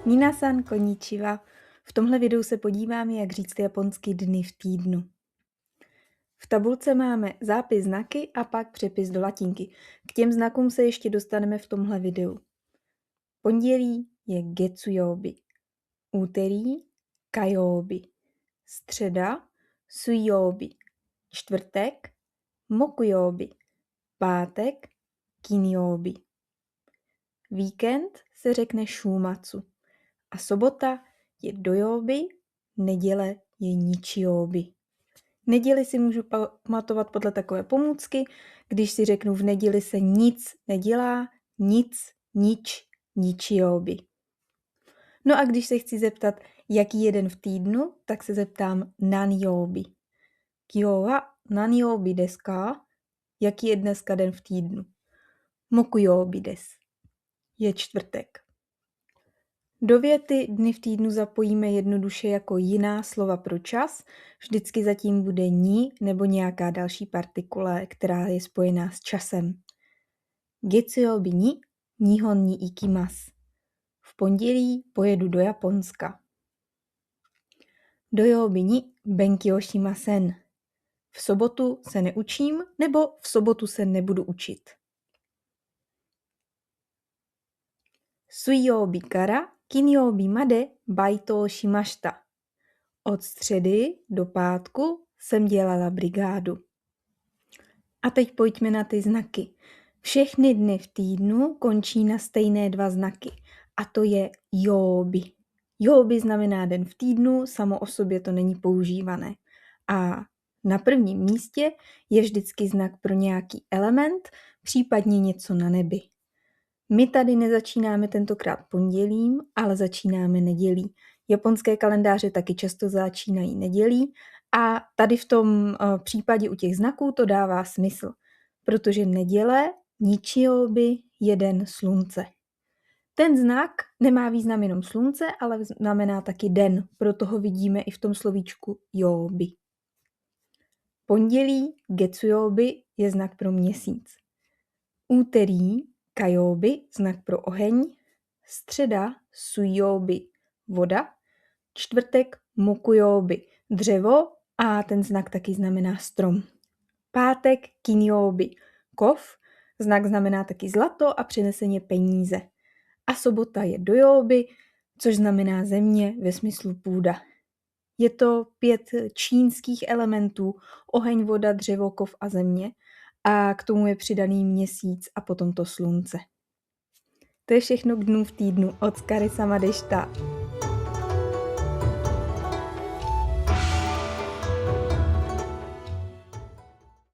Minasan konnichiwa. V tomhle videu se podíváme, jak říct japonsky dny v týdnu. V tabulce máme zápis znaky a pak přepis do latinky. K těm znakům se ještě dostaneme v tomhle videu. Pondělí je getsuyobi, úterý kayobi, středa suiyobi, čtvrtek mokuyobi, pátek kinyobi. Víkend se řekne šumatsu a sobota je doyobi, neděle je nichiyobi. Neděli si můžu pamatovat podle takové pomůcky, když si řeknu v neděli se nic nedělá, nič, nichiyobi. No a když se chci zeptat, jaký je den v týdnu, tak se zeptám nanyobi. Kyou wa nanyobi desu ka? Jaký je dneska den v týdnu? Mokuyobi desu. Je čtvrtek. Do věty dny v týdnu zapojíme jednoduše jako jiná slova pro čas. Vždycky zatím bude ni nebo nějaká další partikule, která je spojená s časem. Getsuyobi ni Nihon ni ikimasu. V pondělí pojedu do Japonska. Doyobi ni benkyou shimasen. V sobotu se neučím nebo v sobotu se nebudu učit. Suiyobi kara kinyobi made baito o shimashita. Od středy do pátku jsem dělala brigádu. A teď pojďme na ty znaky. Všechny dny v týdnu končí na stejné dva znaky. A to je yobi. Yobi znamená den v týdnu, samo o sobě to není používané. A na prvním místě je vždycky znak pro nějaký element, případně něco na nebi. My tady nezačínáme tentokrát pondělím, ale začínáme nedělí. Japonské kalendáře taky často začínají nedělí a tady v tom případě u těch znaků to dává smysl, protože neděle, nichiyobi, je den slunce. Ten znak nemá význam jenom slunce, ale znamená taky den, proto ho vidíme i v tom slovíčku yobi. Pondělí, getsuyobi, je znak pro měsíc. Úterý, kayobi, znak pro oheň, středa suiyobi, voda, čtvrtek mokuyobi, dřevo a ten znak taky znamená strom. Pátek kinyobi, kov, znak znamená taky zlato a přeneseně peníze. A sobota je doyobi, což znamená země ve smyslu půda. Je to 5 čínských elementů, oheň, voda, dřevo, kov a země. A k tomu je přidaný měsíc a potom to slunce. To je všechno k dnům v týdnu. Otsukare sama deshita.